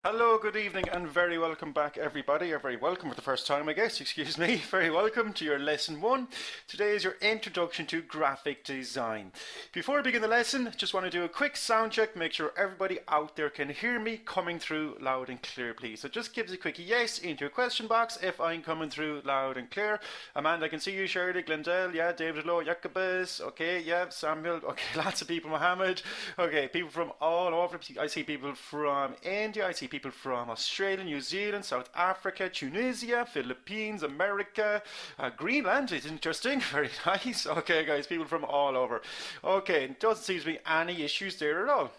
Hello, good evening, and very welcome back, everybody. Or very welcome for the first time, I guess. Excuse me. Very welcome to your lesson one. Today is your introduction to graphic design. Before I begin the lesson, just want to do a quick sound check, make sure everybody out there can hear me coming through loud and clear, please. So just give us a quick yes into your question box if I'm coming through loud and clear. Amanda, I can see you. Shirley, Glendale, yeah. David Lowe, Jacobus, okay, yeah. Samuel, okay. Lots of people. Mohammed, okay. People from all over. I see people from India. I see people from Australia, New Zealand, South Africa, Tunisia, Philippines, America, Greenland. It's interesting. Very nice. Okay, guys, people from all over. Okay, doesn't seem to be any issues there at all.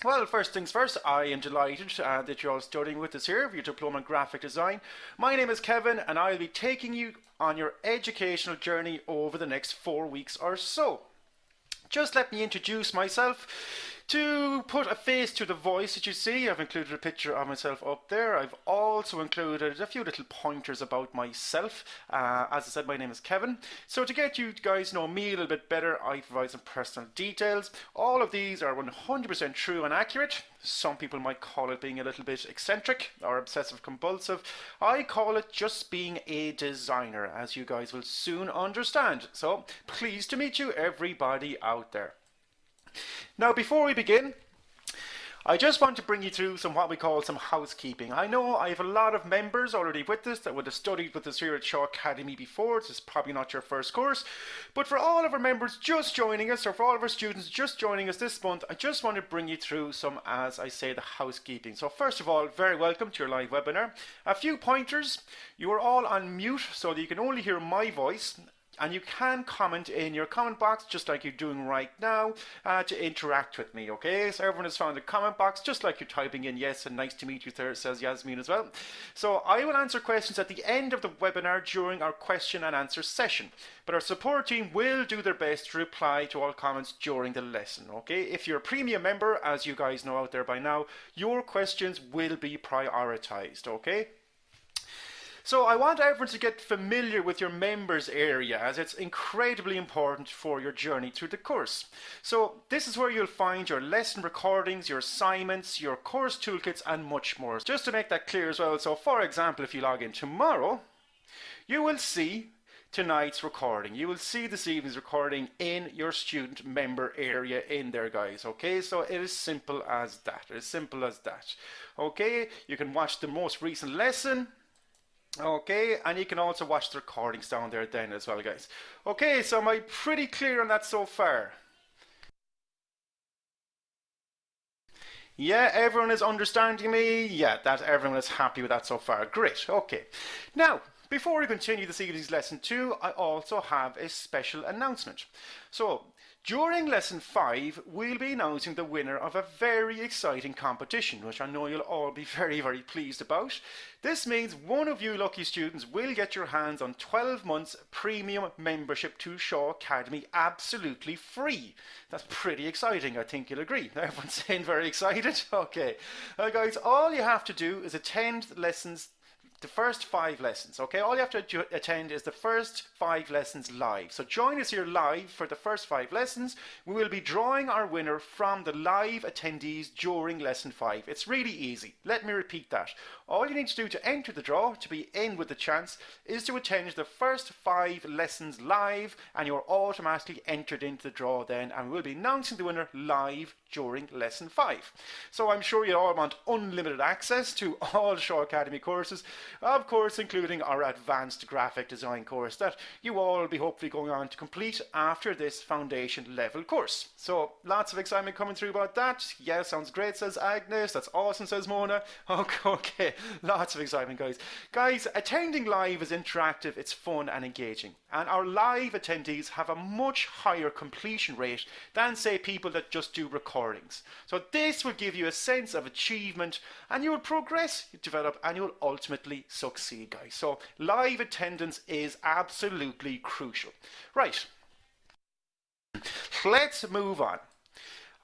Well, first things first, I am delighted that you're all studying with us here for your diploma in graphic design. My name is Kevin, and I'll be taking you on your educational journey over the next 4 weeks or so. Just let me introduce myself. To put a face to the voice that you see, I've included a picture of myself up there. I've also included a few little pointers about myself. As I said, my name is Kevin. So to get you guys to know me a little bit better, I provide some personal details. All of these are 100% true and accurate. Some people might call it being a little bit eccentric or obsessive compulsive. I call it just being a designer, as you guys will soon understand. So pleased to meet you, everybody out there. Now, before we begin, I just want to bring you through what we call some housekeeping. I know I have a lot of members already with us that would have studied with us here at Shaw Academy before. This is probably not your first course. But for all of our members just joining us, or for all of our students just joining us this month, I just want to bring you through some, as I say, the housekeeping. So first of all, very welcome to your live webinar. A few pointers. You are all on mute so that you can only hear my voice. And you can comment in your comment box, just like you're doing right now, to interact with me, okay? So everyone has found a comment box, just like you're typing in yes and nice to meet you there, says Yasmin as well. So I will answer questions at the end of the webinar during our question and answer session. But our support team will do their best to reply to all comments during the lesson, okay? If you're a premium member, as you guys know out there by now, your questions will be prioritized, okay? So I want everyone to get familiar with your members area, as it's incredibly important for your journey through the course. So this is where you'll find your lesson recordings, your assignments, your course toolkits, and much more. Just to make that clear as well, so for example, if you log in tomorrow, you will see tonight's recording. You will see this evening's recording in your student member area in there, guys. Okay, so it is simple as that. It is simple as that. Okay, you can watch the most recent lesson. Okay, and you can also watch the recordings down there then as well, guys. Okay, so am I pretty clear on that so far? Yeah, everyone is understanding me? Yeah, that everyone is happy with that so far. Great, okay. Now, before we continue this evening's lesson 2, I also have a special announcement. So, during lesson 5, we'll be announcing the winner of a very exciting competition, which I know you'll all be very, very pleased about. This means one of you lucky students will get your hands on 12 months premium membership to Shaw Academy absolutely free. That's pretty exciting, I think you'll agree. Everyone's saying very excited? Okay. Guys, all you have to do is attend the lessons, the first 5 lessons, okay? All you have to attend is the first 5 lessons live. So join us here live for the first 5 lessons. We will be drawing our winner from the live attendees during lesson 5. It's really easy. Let me repeat that. All you need to do to enter the draw, to be in with the chance, is to attend the first 5 lessons live, and you're automatically entered into the draw then, and we'll be announcing the winner live during lesson 5. So I'm sure you all want unlimited access to all Shaw Academy courses, of course including our advanced graphic design course that you all will be hopefully going on to complete after this foundation level course. So lots of excitement coming through about that. Yeah, sounds great, says Agnes. That's awesome, says Mona. Okay, lots of excitement, guys. Guys, attending live is interactive, it's fun and engaging, and our live attendees have a much higher completion rate than, say, people that just do recordings. So this will give you a sense of achievement, and you will progress, you develop, and you will ultimately succeed, guys. So live attendance is absolutely crucial. Right, let's move on.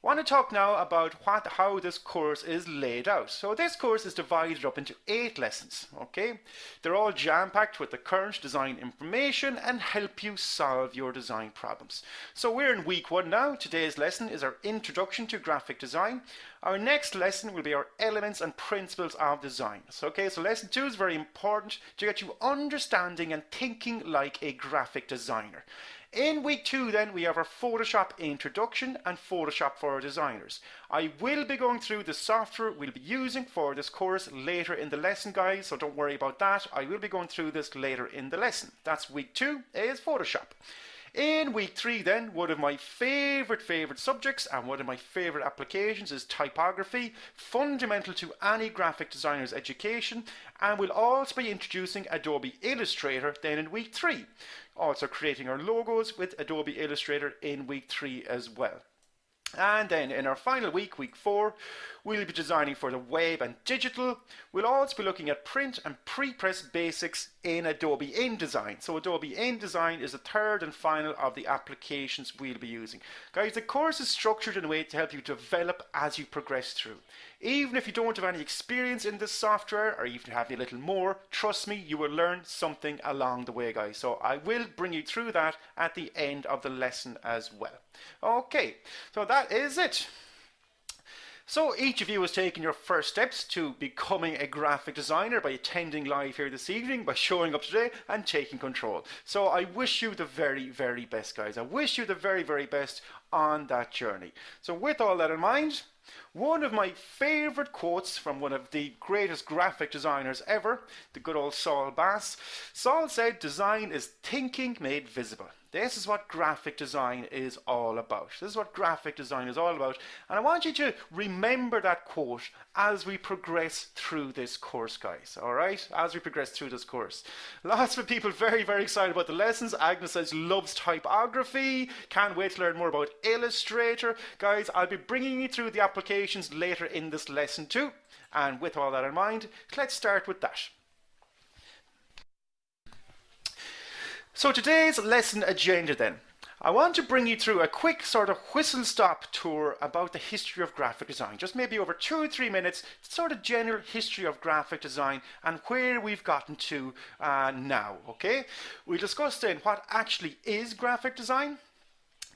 I want to talk now about how this course is laid out. So this course is divided up into 8 lessons, okay? They're all jam-packed with the current design information and help you solve your design problems. So we're in week 1 now. Today's lesson is our introduction to graphic design. Our next lesson will be our elements and principles of design. So, okay, so lesson 2 is very important to get you understanding and thinking like a graphic designer. In week 2 then we have our Photoshop introduction and Photoshop for designers. I will be going through the software we'll be using for this course later in the lesson, guys, so don't worry about that. I will be going through this later in the lesson. That's week 2 is Photoshop. In week 3 then, one of my favorite subjects and one of my favorite applications is typography, fundamental to any graphic designer's education, and we'll also be introducing Adobe Illustrator then in week 3. Also creating our logos with Adobe Illustrator in week 3 as well. And then in our final week, week 4, we'll be designing for the web and digital. We'll also be looking at print and pre-press basics in Adobe InDesign. So Adobe InDesign is the third and final of the applications we'll be using. Guys, the course is structured in a way to help you develop as you progress through. Even if you don't have any experience in this software, or even have a little more, trust me, you will learn something along the way, guys. So I will bring you through that at the end of the lesson as well. Okay, so that is it. So each of you has taken your first steps to becoming a graphic designer by attending live here this evening, by showing up today and taking control. So I wish you the very best, guys. I wish you the very best on that journey. So with all that in mind, one of my favorite quotes from one of the greatest graphic designers ever, the good old Saul Bass. Saul said, "Design is thinking made visible." This is what graphic design is all about. This is what graphic design is all about. And I want you to remember that quote as we progress through this course, guys. All right? As we progress through this course. Lots of people very excited about the lessons. Agnes says loves typography. Can't wait to learn more about Illustrator. Guys, I'll be bringing you through the applications later in this lesson too. And with all that in mind, let's start with that. So today's lesson agenda then. I want to bring you through a quick sort of whistle-stop tour about the history of graphic design. Just maybe over 2 or 3 minutes, sort of general history of graphic design and where we've gotten to now, okay? We'll discuss then what actually is graphic design,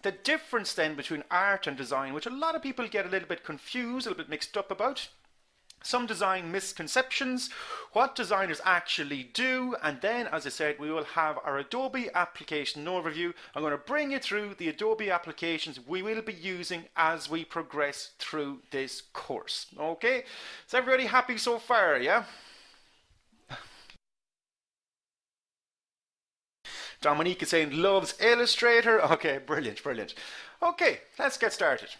the difference then between art and design, which a lot of people get a little bit confused, a little bit mixed up about. Some design misconceptions, what designers actually do, and then, as I said, we will have our Adobe application overview. I'm going to bring you through the Adobe applications we will be using as we progress through this course. Okay, is everybody happy so far, yeah? Dominique is saying loves Illustrator. Okay, brilliant. Okay, let's get started.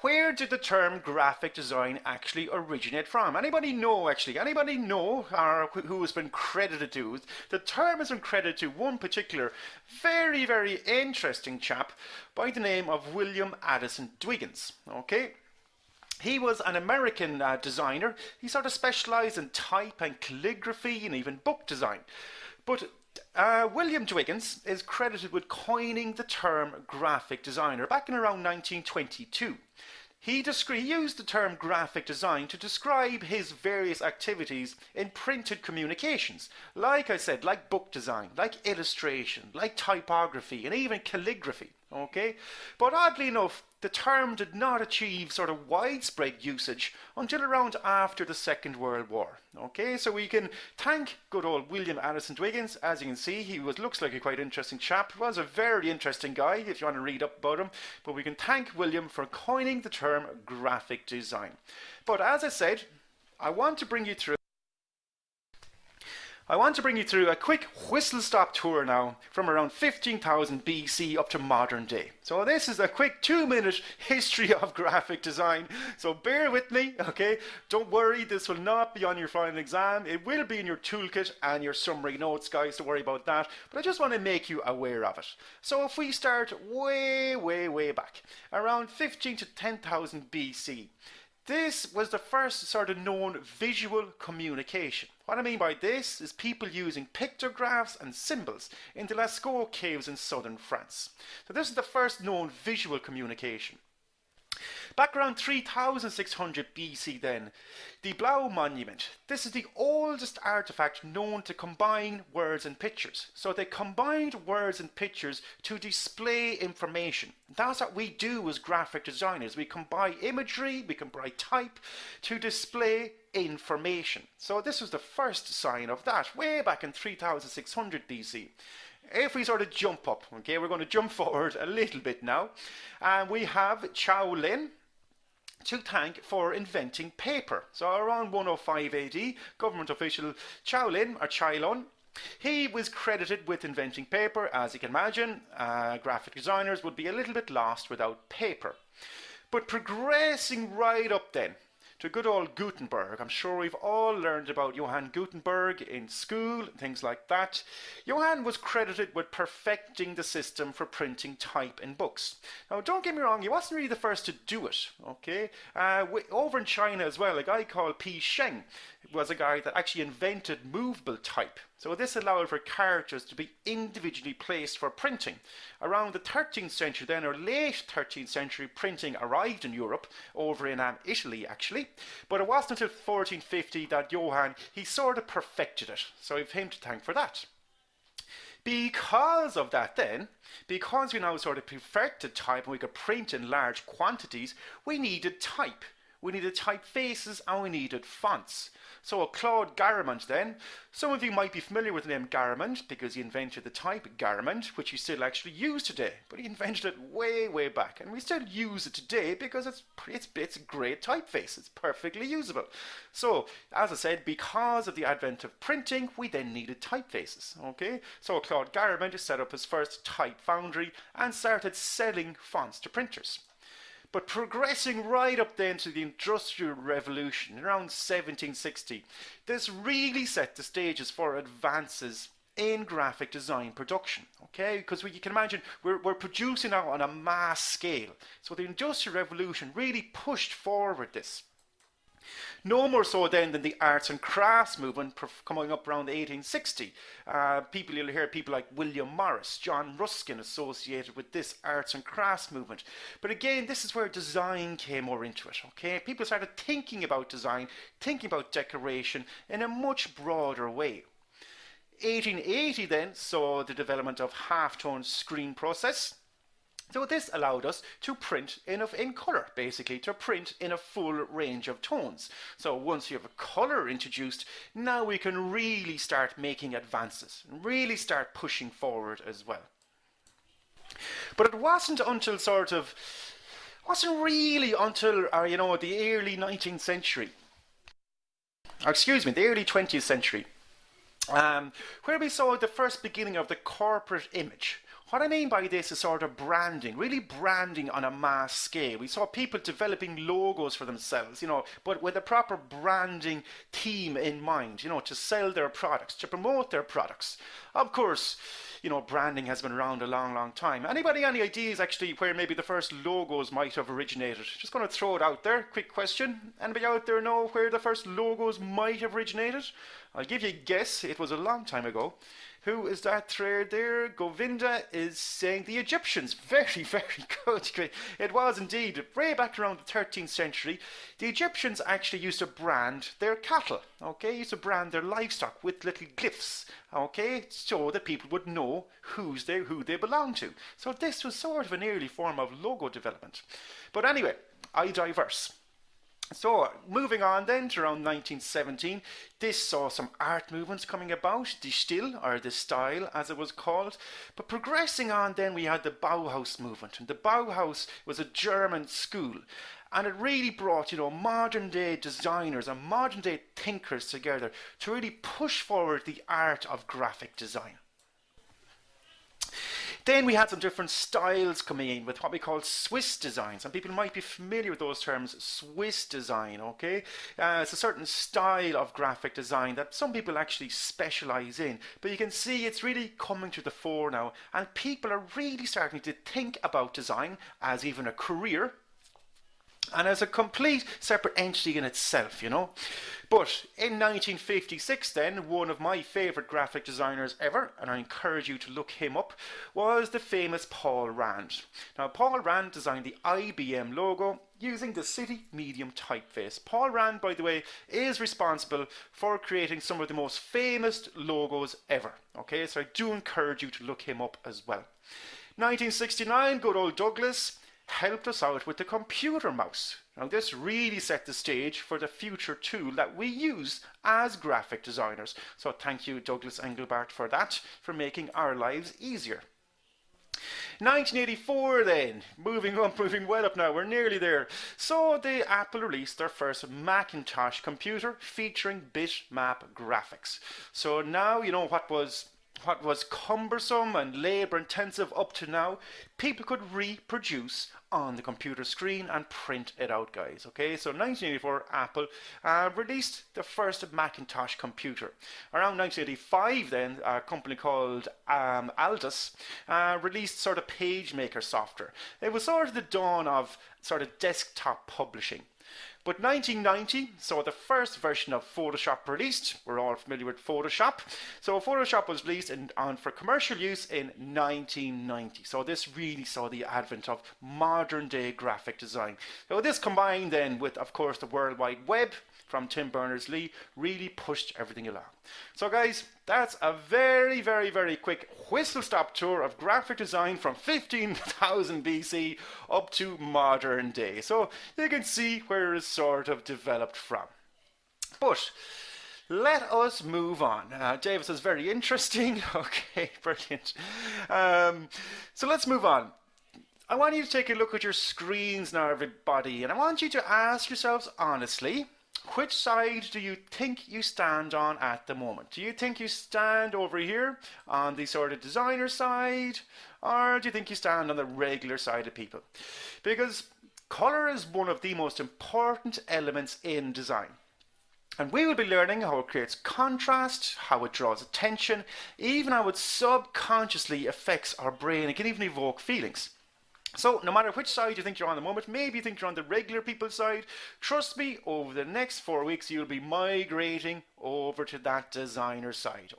Where did the term graphic design actually originate from? Anybody know actually? Anybody know who has been credited to? The term has been credited to one particular very interesting chap by the name of William Addison Dwiggins. Okay? He was an American designer. He sort of specialized in type and calligraphy and even book design. But William Dwiggins is credited with coining the term graphic designer back in around 1922. He used the term graphic design to describe his various activities in printed communications. Like I said, like book design, like illustration, like typography, and even calligraphy. Okay? But oddly enough, the term did not achieve sort of widespread usage until around after the Second World War. Okay, so we can thank good old William Addison Dwiggins. As you can see, he looks like a quite interesting chap. He was a very interesting guy if you want to read up about him. But we can thank William for coining the term graphic design. But as I said, I want to bring you through a quick whistle-stop tour now from around 15,000 BC up to modern day. So this is a quick 2-minute history of graphic design. So bear with me, okay? Don't worry, this will not be on your final exam. It will be in your toolkit and your summary notes, guys. Don't worry about that. But I just want to make you aware of it. So if we start way back, around 15 to 10,000 BC, this was the first sort of known visual communication. What I mean by this is people using pictographs and symbols in the Lascaux caves in southern France. So this is the first known visual communication. Back around 3600 BC then, the Blau Monument. This is the oldest artifact known to combine words and pictures. So they combined words and pictures to display information. That's what we do as graphic designers. We combine imagery, we combine type to display information. So this was the first sign of that, way back in 3600 BC. If we sort of jump up, okay, we're going to jump forward a little bit now, and we have Shaolin to thank for inventing paper. So around 105 AD, government official Shaolin, or Cylon, he was credited with inventing paper. As you can imagine, graphic designers would be a little bit lost without paper. But progressing right up then to good old Gutenberg. I'm sure we've all learned about Johann Gutenberg in school and things like that. Johann was credited with perfecting the system for printing type in books. Now, don't get me wrong, he wasn't really the first to do it, okay? Over in China as well, a guy called Pi Sheng was a guy that actually invented movable type. So this allowed for characters to be individually placed for printing. Around the 13th century then, or late 13th century, printing arrived in Europe, over in Italy actually. But it wasn't until 1450 that Johann, he sort of perfected it. So we have him to thank for that. Because of that then, because we now sort of perfected type and we could print in large quantities, we needed type. We needed typefaces and we needed fonts. So Claude Garamond then, some of you might be familiar with the name Garamond because he invented the type Garamond, which we still actually use today. But he invented it way, way back, and we still use it today because it's a great typeface. It's perfectly usable. So, as I said, because of the advent of printing, we then needed typefaces. Okay, so Claude Garamond set up his first type foundry and started selling fonts to printers. But progressing right up then to the Industrial Revolution around 1760, this really set the stages for advances in graphic design production, okay? Because you can imagine we're producing now on a mass scale. So the Industrial Revolution really pushed forward this. No more so then than the arts and crafts movement coming up around 1860. You'll hear people like William Morris, John Ruskin associated with this arts and crafts movement. But again, this is where design came more into it, okay? People started thinking about design, thinking about decoration in a much broader way. 1880 then saw the development of half-tone screen process. So this allowed us to print in colour, basically, to print in a full range of tones. So once you have a colour introduced, now we can really start making advances, and really start pushing forward as well. But it wasn't until the early 19th century, the early 20th century, where we saw the first beginning of the corporate image. What I mean by this is sort of branding, really branding on a mass scale. We saw people developing logos for themselves, but with a proper branding team in mind, to sell their products, to promote their products. Of course, branding has been around a long, long time. Anybody any ideas actually where maybe the first logos might have originated? Just going to throw it out there. Quick question. Anybody out there know where the first logos might have originated? I'll give you a guess. It was a long time ago. Who is that thread there? Govinda is saying the Egyptians. Very, very good. It was indeed. Way back around the 13th century, the Egyptians actually used to brand their cattle, okay? Used to brand their livestock with little glyphs, okay? So that people would know who they belong to. So this was sort of an early form of logo development. But anyway, I digress. So, moving on then to around 1917, this saw some art movements coming about, the Stil, or the style as it was called. But progressing on then, we had the Bauhaus movement. And the Bauhaus was a German school. And it really brought, modern day designers and modern day thinkers together to really push forward the art of graphic design. Then we had some different styles coming in with what we call Swiss design. Some people might be familiar with those terms, Swiss design, okay? It's a certain style of graphic design that some people actually specialize in. But you can see it's really coming to the fore now, and people are really starting to think about design as even a career. and as a complete separate entity in itself, you know. But in 1956 then, one of my favourite graphic designers ever, and I encourage you to look him up, was the famous Paul Rand. Now Paul Rand designed the IBM logo using the City Medium typeface. Paul Rand, by the way, is responsible for creating some of the most famous logos ever. Okay, so I do encourage you to look him up as well. 1969, good old Douglas helped us out with the computer mouse. Now this really set the stage for the future tool that we use as graphic designers. So thank you Douglas Engelbart for that, for making our lives easier. 1984 then, moving well up now, we're nearly there. So Apple released their first Macintosh computer featuring bitmap graphics. So now, you know, what was cumbersome and labour intensive up to now, people could reproduce on the computer screen and print it out, guys. Okay, so 1984 Apple released the first Macintosh computer. Around 1985 then, a company called Aldus released sort of PageMaker software. It was sort of the dawn of sort of desktop publishing. But 1990 saw the first version of Photoshop released. We're all familiar with Photoshop. So Photoshop was released for commercial use in 1990. So this really saw the advent of modern day graphic design. So this combined then with, of course, the World Wide Web from Tim Berners-Lee really pushed everything along. So guys, that's a very, very, very quick whistle-stop tour of graphic design from 15,000 BC up to modern day. So you can see where it's sort of developed from. But let us move on. David says, very interesting. Okay, brilliant. So let's move on. I want you to take a look at your screens now, everybody, and I want you to ask yourselves honestly, which side do you think you stand on at the moment? Do you think you stand over here on the sort of designer side, or do you think you stand on the regular side of people? Because colour is one of the most important elements in design. And we will be learning how it creates contrast, how it draws attention, even how it subconsciously affects our brain. It can even evoke feelings. So no matter which side you think you're on at the moment, maybe you think you're on the regular people's side, trust me, over the next 4 weeks you'll be migrating over to that designer side.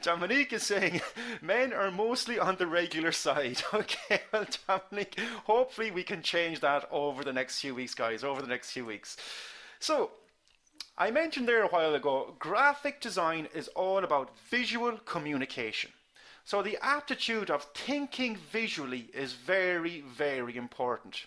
Dominique is saying men are mostly on the regular side. Okay, well Dominique, hopefully we can change that over the next few weeks, guys, over the next few weeks. So I mentioned there a while ago, graphic design is all about visual communication. So the aptitude of thinking visually is very, very important,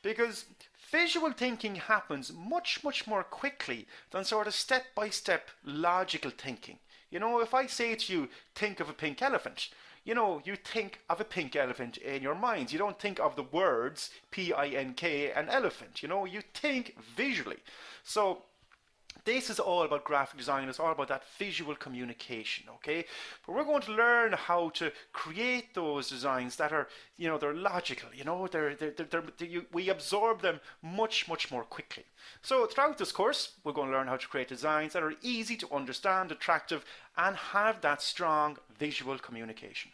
because visual thinking happens much, much more quickly than sort of step-by-step logical thinking. You know, if I say to you, think of a pink elephant, you know, you think of a pink elephant in your minds. You don't think of the words P-I-N-K and elephant, you know, you think visually. So this is all about graphic design. It's all about that visual communication, okay? But we're going to learn how to create those designs that are, you know, they're logical, you know, we absorb them much, much more quickly. So throughout this course, we're going to learn how to create designs that are easy to understand, attractive, and have that strong visual communication.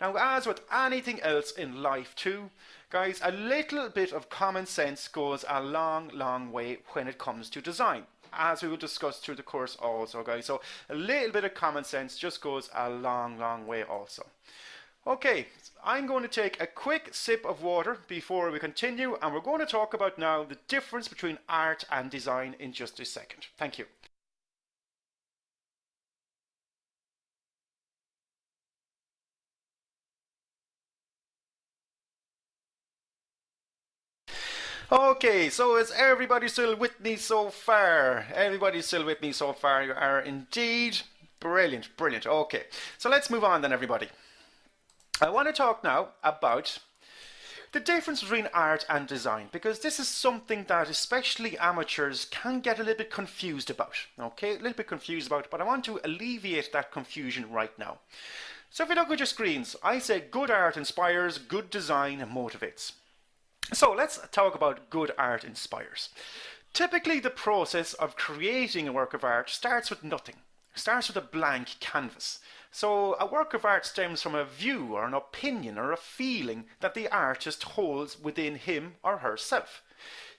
Now, as with anything else in life too, guys, a little bit of common sense goes a long, long way when it comes to design, as we will discuss through the course also, guys. So a little bit of common sense just goes a long, long way also. Okay, I'm going to take a quick sip of water before we continue, and we're going to talk about now the difference between art and design in just a second. Thank you. Okay, so is everybody still with me so far? Everybody's still with me so far. You are indeed. Brilliant, brilliant. Okay, so let's move on then, everybody. I want to talk now about the difference between art and design, because this is something that especially amateurs can get a little bit confused about. Okay, a little bit confused about, but I want to alleviate that confusion right now. So if you look at your screens, I say good art inspires, good design motivates. So let's talk about good art inspires. Typically the process of creating a work of art starts with nothing. It starts with a blank canvas. So a work of art stems from a view or an opinion or a feeling that the artist holds within him or herself.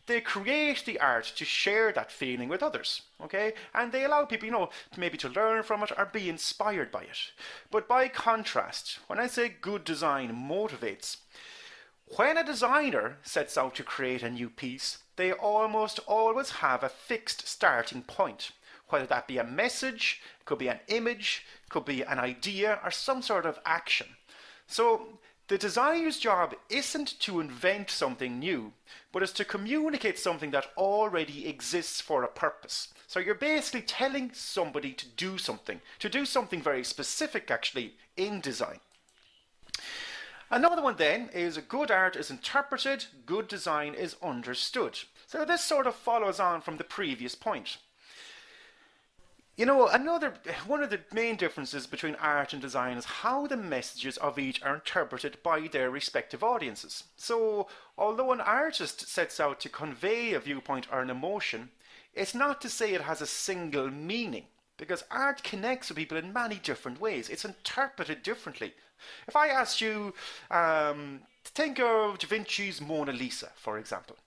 They create the art to share that feeling with others, okay? And they allow people, maybe to learn from it or be inspired by it. But by contrast, when I say good design motivates, when a designer sets out to create a new piece, they almost always have a fixed starting point. Whether that be a message, it could be an image, it could be an idea, or some sort of action. So the designer's job isn't to invent something new, but is to communicate something that already exists for a purpose. So you're basically telling somebody to do something very specific actually in design. Another one then is good art is interpreted, good design is understood. So this sort of follows on from the previous point. One of the main differences between art and design is how the messages of each are interpreted by their respective audiences. So, although an artist sets out to convey a viewpoint or an emotion, it's not to say it has a single meaning, because art connects with people in many different ways. It's interpreted differently. If I asked you to think of Da Vinci's Mona Lisa, for example,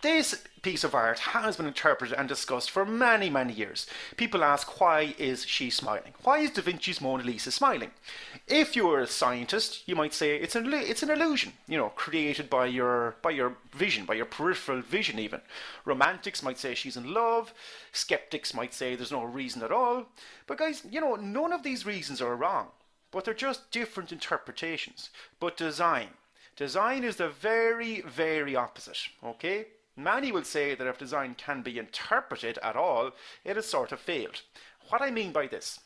this piece of art has been interpreted and discussed for many, many years. People ask, why is she smiling? Why is Da Vinci's Mona Lisa smiling? If you're a scientist, you might say it's an illusion, created by your vision, by your peripheral vision even. Romantics might say she's in love. Skeptics might say there's no reason at all. But guys, none of these reasons are wrong, but they're just different interpretations. But design is the very, very opposite, okay? Many will say that if design can be interpreted at all, it has sort of failed. What I mean by this,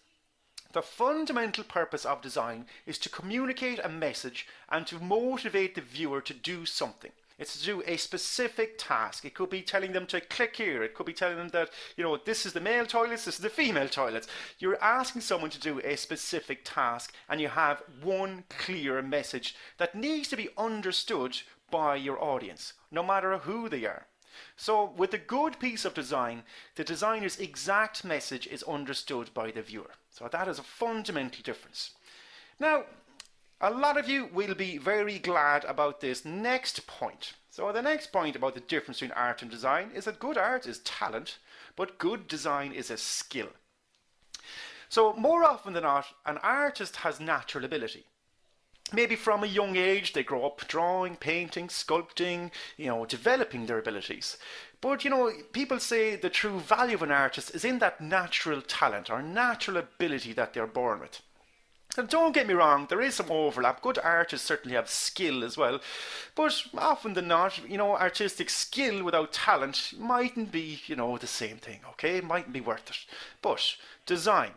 the fundamental purpose of design is to communicate a message and to motivate the viewer to do something. It's to do a specific task. It could be telling them to click here. It could be telling them that, this is the male toilets, this is the female toilets. You're asking someone to do a specific task and you have one clear message that needs to be understood by your audience, no matter who they are. So with a good piece of design, the designer's exact message is understood by the viewer. So that is a fundamental difference. Now, a lot of you will be very glad about this next point. So the next point about the difference between art and design is that good art is talent, but good design is a skill. So more often than not, an artist has natural ability. Maybe from a young age they grow up drawing, painting, sculpting, developing their abilities. But people say the true value of an artist is in that natural talent or natural ability that they're born with. And don't get me wrong, there is some overlap. Good artists certainly have skill as well. But often than not, artistic skill without talent mightn't be, the same thing, okay? It mightn't be worth it. But design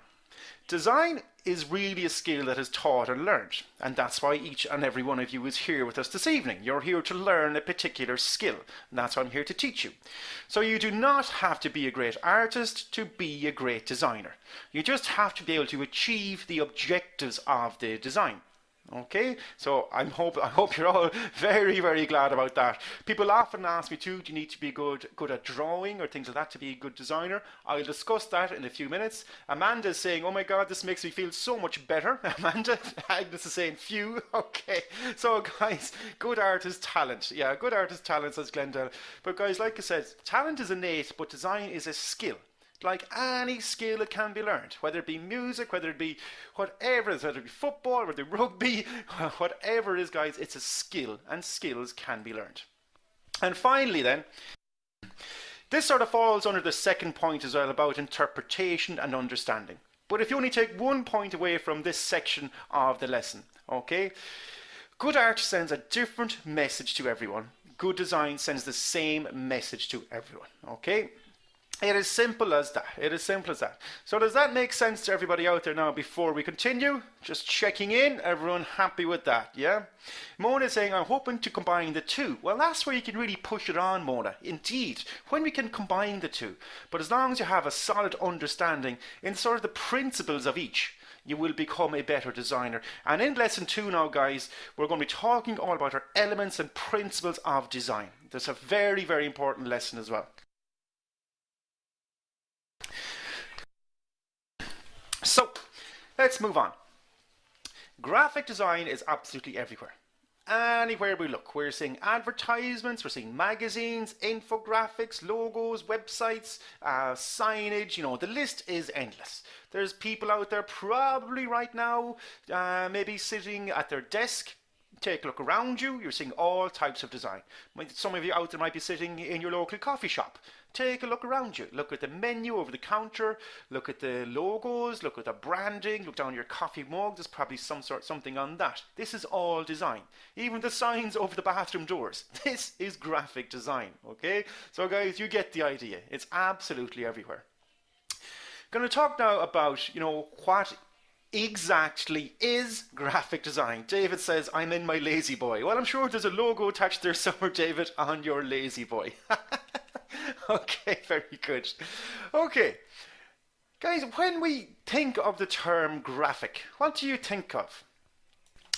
is really a skill that is taught and learned. And that's why each and every one of you is here with us this evening. You're here to learn a particular skill. And that's what I'm here to teach you. So you do not have to be a great artist to be a great designer. You just have to be able to achieve the objectives of the design. Okay, so I hope you're all very, very glad about that. People often ask me too, do you need to be good at drawing or things like that to be a good designer? I'll discuss that in a few minutes. Amanda is saying, oh my god, this makes me feel so much better. Amanda, Agnes is saying phew. Okay, so guys, good art is talent. Yeah, good art is talent, says Glendale. But guys, like I said, talent is innate, but design is a skill. Like any skill, it can be learned, whether it be music, whether it be whatever it is, whether it be football, whether it be rugby, whatever it is, guys, it's a skill, and skills can be learned. And finally then, this sort of falls under the second point as well about interpretation and understanding. But if you only take one point away from this section of the lesson, okay, good art sends a different message to everyone. Good design sends the same message to everyone, okay? It is simple as that. It is simple as that. So does that make sense to everybody out there now before we continue? Just checking in. Everyone happy with that, yeah? Mona is saying, I'm hoping to combine the two. Well, that's where you can really push it on, Mona. Indeed, when we can combine the two. But as long as you have a solid understanding in sort of the principles of each, you will become a better designer. And in lesson 2 now, guys, we're going to be talking all about our elements and principles of design. That's a very, very important lesson as well. So, let's move on. Graphic design is absolutely everywhere. Anywhere we look, we're seeing advertisements, we're seeing magazines, infographics, logos, websites, signage, the list is endless. There's people out there probably right now, maybe sitting at their desk. Take a look around you, you're seeing all types of design. Some of you out there might be sitting in your local coffee shop. Take a look around you. Look at the menu over the counter, look at the logos, look at the branding, look down your coffee mug, there's probably something on that. This is all design. Even the signs over the bathroom doors. This is graphic design, okay? So guys, you get the idea. It's absolutely everywhere. Going to talk now about, what exactly is graphic design. David says, I'm in my lazy boy. Well, I'm sure there's a logo attached there somewhere, David, on your lazy boy. Okay, very good. Okay, guys, when we think of the term graphic, what do you think of?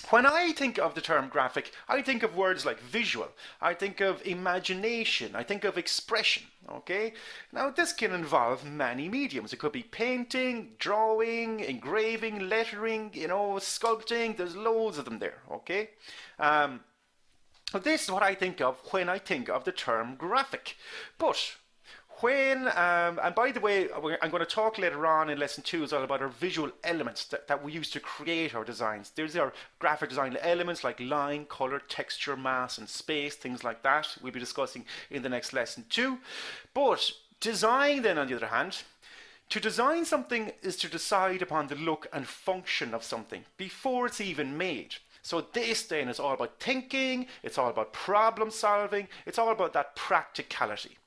When I think of the term graphic, I think of words like visual, I think of imagination, I think of expression, okay? Now this can involve many mediums. It could be painting, drawing, engraving, lettering, sculpting, there's loads of them there, okay? This is what I think of when I think of the term graphic. But when, and by the way, I'm going to talk later on in lesson 2 as well about our visual elements that we use to create our designs. There's our graphic design elements like line, color, texture, mass, and space, things like that. We'll be discussing in the next lesson too. But design then, on the other hand, to design something is to decide upon the look and function of something before it's even made. So this then is all about thinking, it's all about problem solving, it's all about that practicality.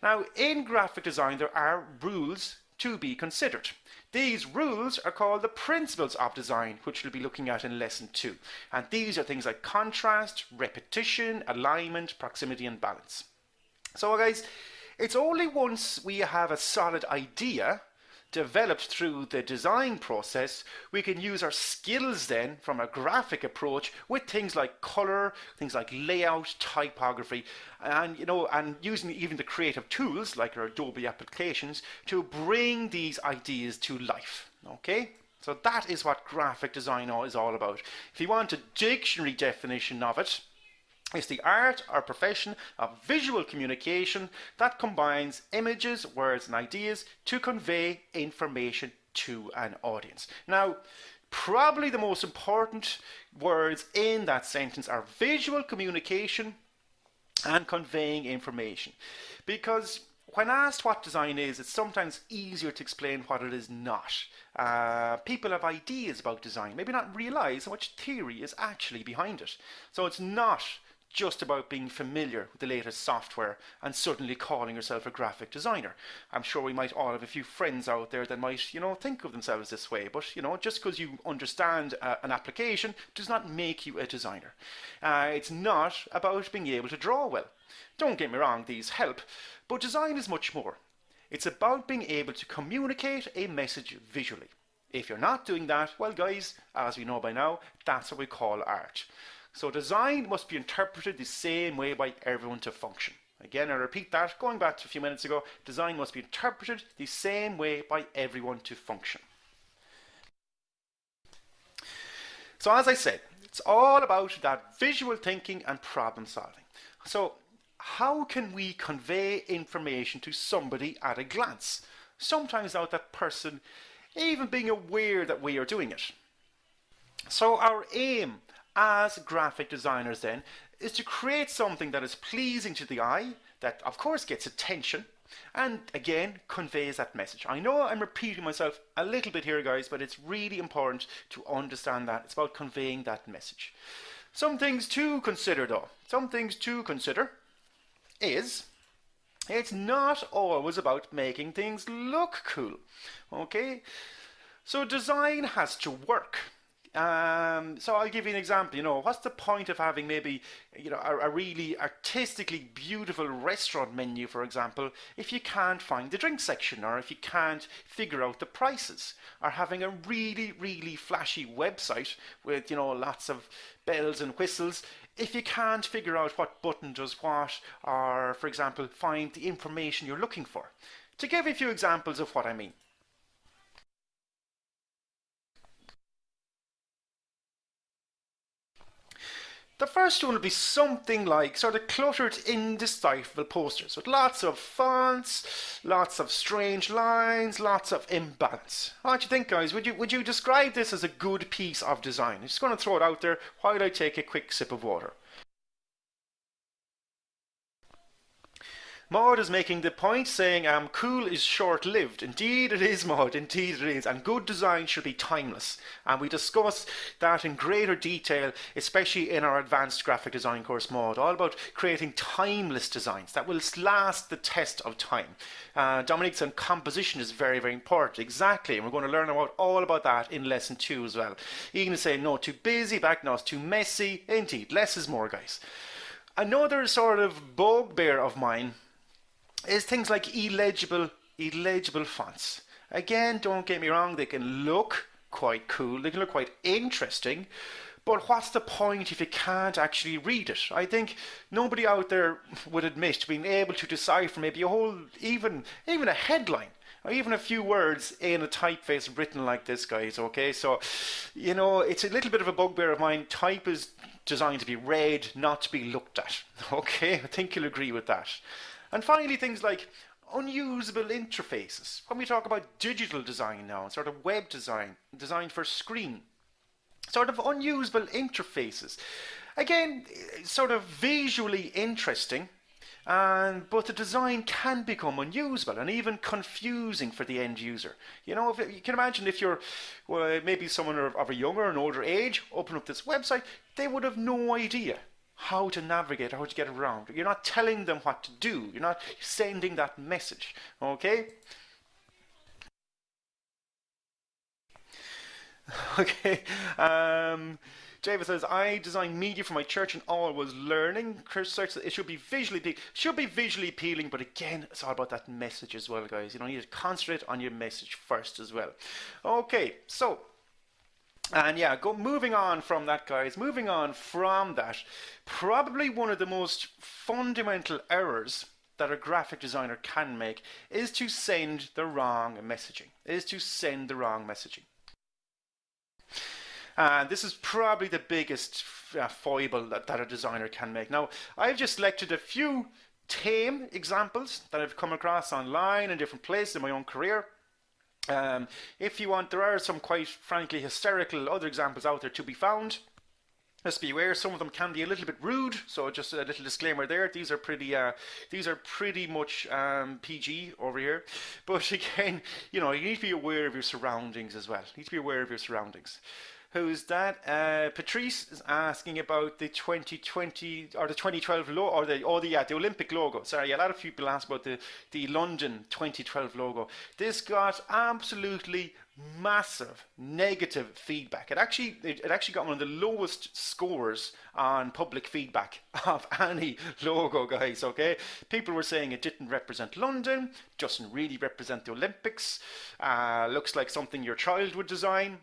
Now, in graphic design, there are rules to be considered. These rules are called the principles of design, which we'll be looking at in lesson 2. And these are things like contrast, repetition, alignment, proximity, and balance. So guys, it's only once we have a solid idea developed through the design process, we can use our skills then from a graphic approach with things like color, things like layout, typography, and and using even the creative tools like our Adobe applications to bring these ideas to life. Okay? So that is what graphic design is all about. If you want a dictionary definition of it, it's the art or profession of visual communication that combines images, words, and ideas to convey information to an audience. Now, probably the most important words in that sentence are visual communication and conveying information. Because when asked what design is, it's sometimes easier to explain what it is not. People have ideas about design, maybe not realize how much theory is actually behind it. So it's not just about being familiar with the latest software and suddenly calling yourself a graphic designer. I'm sure we might all have a few friends out there that might, think of themselves this way, but just because you understand an application does not make you a designer. It's not about being able to draw well. Don't get me wrong, these help, but design is much more. It's about being able to communicate a message visually. If you're not doing that, well guys, as we know by now, that's what we call art. So design must be interpreted the same way by everyone to function. Again, I repeat that, going back to a few minutes ago, design must be interpreted the same way by everyone to function. So as I said, it's all about that visual thinking and problem solving. So how can we convey information to somebody at a glance? Sometimes without that person even being aware that we are doing it. So our aim as graphic designers then is to create something that is pleasing to the eye, that of course gets attention, and again conveys that message. I know I'm repeating myself a little bit here guys, but it's really important to understand that. It's about conveying that message. Some things to consider though. Some things to consider is it's not always about making things look cool. Okay? So design has to work. So I'll give you an example. What's the point of having maybe a really artistically beautiful restaurant menu, for example, if you can't find the drink section, or if you can't figure out the prices, or having a really flashy website with lots of bells and whistles if you can't figure out what button does what, or for example find the information you're looking for. To give you a few examples of what I mean. The first one will be something like sort of cluttered, indecipherable posters with lots of fonts, lots of strange lines, lots of imbalance. What do you think, guys? Would you describe this as a good piece of design? I'm just going to throw it out there while I take a quick sip of water. Maud is making the point saying cool is short-lived. Indeed it is, Maud, indeed it is. And good design should be timeless. And we discuss that in greater detail, especially in our advanced graphic design course, Maud, all about creating timeless designs that will last the test of time. Dominique said composition is very, very important. Exactly, and we're going to learn all about that in lesson 2 as well. Ian is saying, no, too busy, back no, it's too messy. Indeed, less is more, guys. Another sort of bugbear of mine is things like illegible fonts. Again, don't get me wrong, they can look quite cool, they can look quite interesting, but what's the point if you can't actually read it? I think nobody out there would admit being able to decipher maybe a whole, even a headline, or even a few words in a typeface written like this, guys, okay? So, you know, it's a little bit of a bugbear of mine. Type is designed to be read, not to be looked at, okay? I think you'll agree with that. And finally, things like unusable interfaces. When we talk about digital design now, sort of web design, design for screen, sort of unusable interfaces. Again, sort of visually interesting, but the design can become unusable and even confusing for the end user. You know, if you can imagine if you're maybe someone of a younger and older age, open up this website, they would have no idea how to navigate, how to get around. You're not telling them what to do. You're not sending that message. Okay? Okay. David says, I design media for my church and always learning. Chris says it should be visually appealing, but again, it's all about that message as well, guys. You know, you need to concentrate on your message first as well. Okay, so and yeah, moving on from that, guys, probably one of the most fundamental errors that a graphic designer can make is to send the wrong messaging. And this is probably the biggest foible that a designer can make. Now, I've just selected a few tame examples that I've come across online in different places in my own career. If you want, there are some quite frankly hysterical other examples out there to be found. Just be aware, some of them can be a little bit rude, so just a little disclaimer there. These are pretty much PG over here. But again, you know, you need to be aware of your surroundings as well. Who's that? Patrice is asking about the 2020 or the 2012 logo, or the Olympic logo. Sorry, a lot of people ask about the London 2012 logo. This got absolutely massive negative feedback. It actually got one of the lowest scores on public feedback of any logo, guys. Okay, people were saying it didn't represent London, doesn't really represent the Olympics. Looks like something your child would design.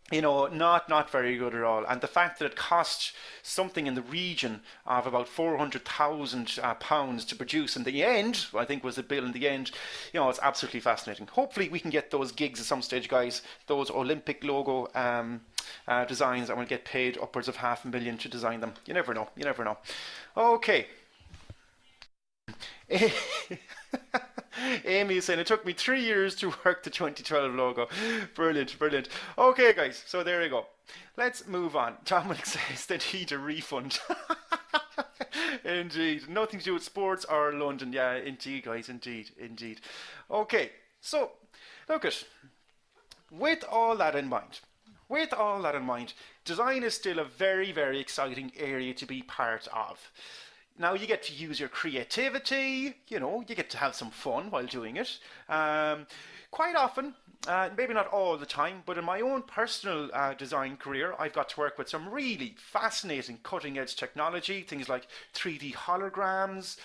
You know, not very good at all. And the fact that it cost something in the region of about £400,000 to produce in the end, I think was the bill in the end, you know, it's absolutely fascinating. Hopefully we can get those gigs at some stage, guys, those Olympic logo designs, and we'll get paid upwards of $500,000 to design them. You never know. Okay. Amy is saying, it took me 3 years to work the 2012 logo. Brilliant. Okay, guys, so there you go. Let's move on. Dominic says they need a refund. Indeed. Nothing to do with sports or London. Yeah, indeed, guys, indeed. Okay, so look at, with all that in mind, design is still a very, very exciting area to be part of. Now you get to use your creativity, you know, you get to have some fun while doing it. Quite often, maybe not all the time, but in my own personal design career, I've got to work with some really fascinating cutting edge technology, things like 3D holograms,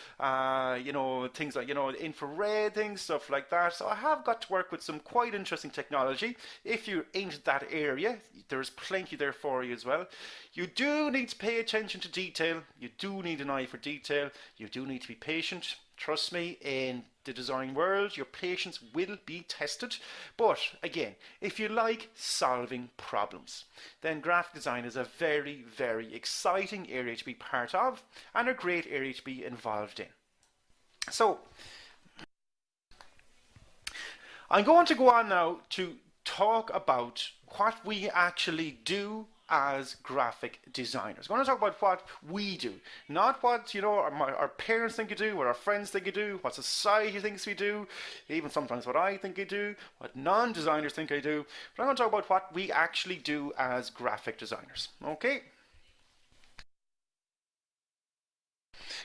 you know, things like, you know, infrared things, stuff like that. So I have got to work with some quite interesting technology. If you're into that area, there's plenty there for you as well. You do need to pay attention to detail. You do need an eye for detail. You do need to be patient. Trust me, in the design world, your patience will be tested. But again, if you like solving problems, then graphic design is a very, very exciting area to be part of and a great area to be involved in. So, I'm going to go on now to talk about what we actually do as graphic designers. I'm going to talk about what we do, not what our parents think you do, what our friends think you do, what society thinks we do, even sometimes what I think I do, what non-designers think I do. But I'm going to talk about what we actually do as graphic designers. Okay,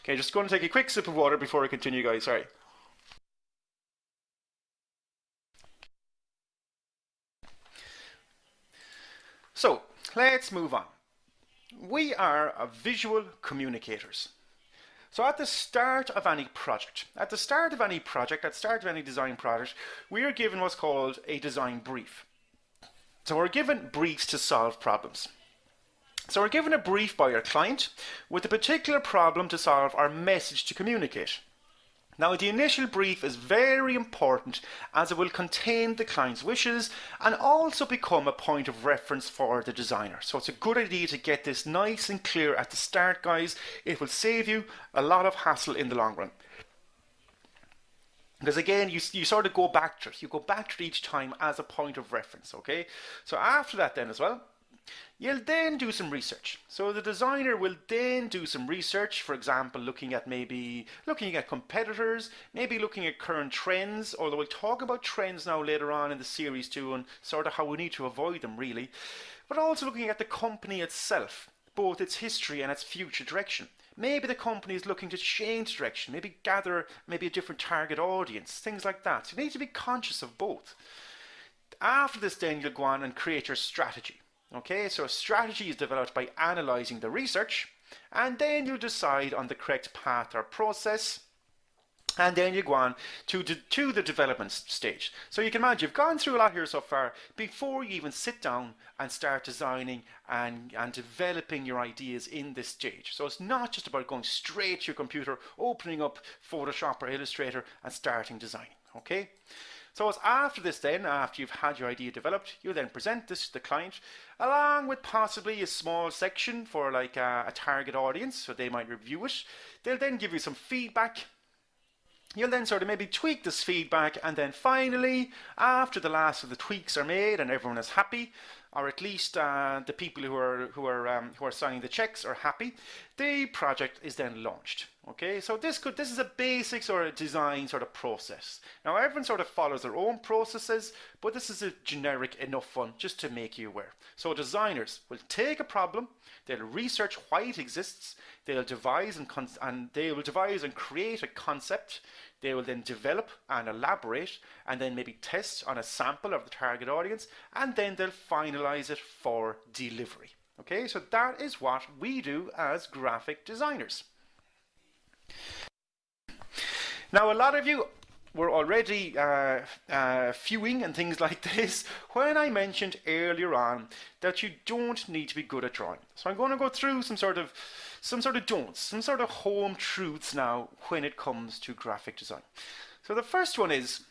just going to take a quick sip of water before I continue, guys. Sorry. So let's move on. We are visual communicators. So at the start of any project, at the start of any design project, we are given what's called a design brief. So we're given briefs to solve problems. So we're given a brief by our client with a particular problem to solve or message to communicate. Now, the initial brief is very important as it will contain the client's wishes and also become a point of reference for the designer. So it's a good idea to get this nice and clear at the start, guys. It will save you a lot of hassle in the long run. Because again, you sort of go back to it. You go back to it each time as a point of reference, okay? So after that then as well, you'll then do some research. So the designer will then do some research, for example, looking at competitors, maybe looking at current trends, although we'll talk about trends now later on in the series too, and sort of how we need to avoid them really. But also looking at the company itself, both its history and its future direction. Maybe the company is looking to change direction, maybe gather a different target audience, things like that. So you need to be conscious of both. After this then you'll go on and create your strategy. Okay, so a strategy is developed by analysing the research, and then you decide on the correct path or process, and then you go on to the development stage. So you can imagine you've gone through a lot here so far before you even sit down and start designing and developing your ideas in this stage. So it's not just about going straight to your computer, opening up Photoshop or Illustrator and starting designing. Okay. So it's after this then, after you've had your idea developed, you then present this to the client along with possibly a small section for like a target audience, so they might review it. They'll then give you some feedback. You'll then sort of maybe tweak this feedback, and then finally, after the last of the tweaks are made and everyone is happy, or at least the people who are signing the checks are happy, the project is then launched. Okay, so this is a basic sort of design sort of process. Now everyone sort of follows their own processes, but this is a generic enough one just to make you aware. So designers will take a problem, they'll research why it exists, they'll devise and create a concept. They will then develop and elaborate and then maybe test on a sample of the target audience, and then they'll finalize it for delivery. Okay, so that is what we do as graphic designers. Now, a lot of you were already viewing and things like this when I mentioned earlier on that you don't need to be good at drawing. So I'm going to go through some sort of don'ts, some sort of home truths now when it comes to graphic design. So the first one is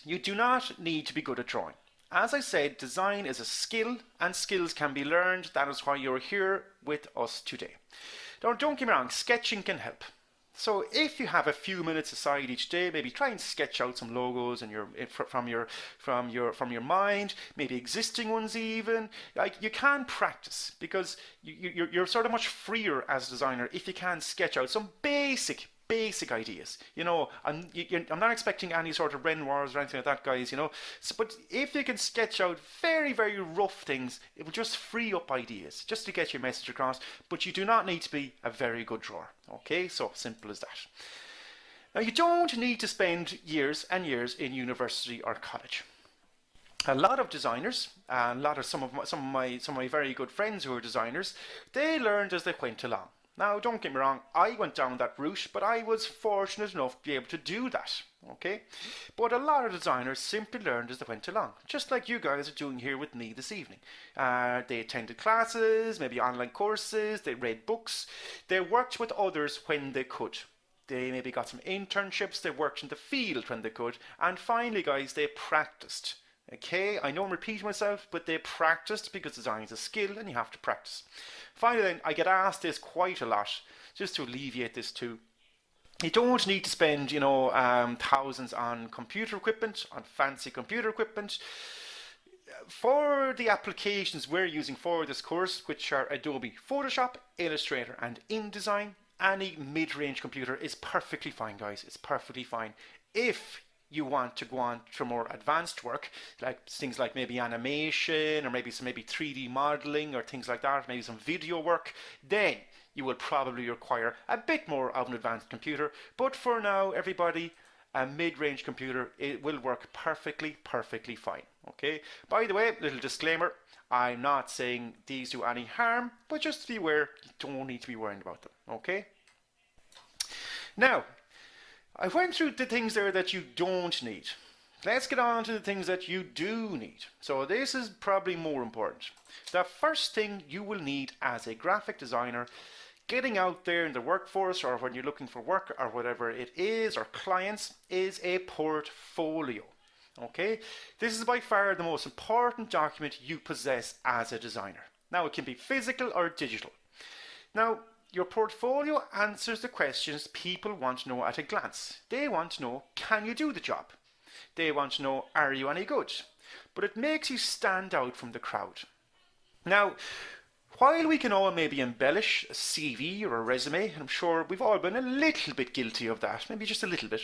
you do not need to be good at drawing. As I said, design is a skill and skills can be learned. That is why you're here with us today. Now, don't get me wrong, sketching can help. So if you have a few minutes aside each day, maybe try and sketch out some logos from your mind, maybe existing ones even. Like, you can practice because you're sort of much freer as a designer if you can sketch out some basic ideas. You know, I'm not expecting any sort of Renoirs or anything like that, guys, you know. So, but if you can sketch out very, very rough things, it will just free up ideas, just to get your message across. But you do not need to be a very good drawer. Okay, so simple as that. Now, you don't need to spend years and years in university or college. A lot of designers, and some of my very good friends who are designers, they learned as they went along. Now, don't get me wrong, I went down that route, but I was fortunate enough to be able to do that, okay? But a lot of designers simply learned as they went along, just like you guys are doing here with me this evening. They attended classes, maybe online courses, they read books, they worked with others when they could. They maybe got some internships, they worked in the field when they could, and finally, guys, they practiced. Okay, I know I'm repeating myself, but they practiced because design is a skill and you have to practice. Finally then, I get asked this quite a lot, just to alleviate this too. You don't need to spend, thousands on computer equipment, on fancy computer equipment. For the applications we're using for this course, which are Adobe Photoshop, Illustrator and InDesign, any mid-range computer is perfectly fine, guys. It's perfectly fine. If you want to go on to more advanced work, like things like maybe animation or maybe some 3D modeling or things like that, maybe some video work, then you will probably require a bit more of an advanced computer. But for now, everybody, a mid-range computer, it will work perfectly fine. Okay. By the way, little disclaimer, I'm not saying these do any harm, but just to be aware, you don't need to be worrying about them. Okay. Now, I went through the things there that you don't need. Let's get on to the things that you do need. So this is probably more important. The first thing you will need as a graphic designer, getting out there in the workforce or when you're looking for work or whatever it is, or clients, is a portfolio. Okay? This is by far the most important document you possess as a designer. Now, it can be physical or digital. Now, your portfolio answers the questions people want to know at a glance. They want to know, can you do the job? They want to know, are you any good? But it makes you stand out from the crowd. Now, while we can all maybe embellish a CV or a resume, and I'm sure we've all been a little bit guilty of that, maybe just a little bit,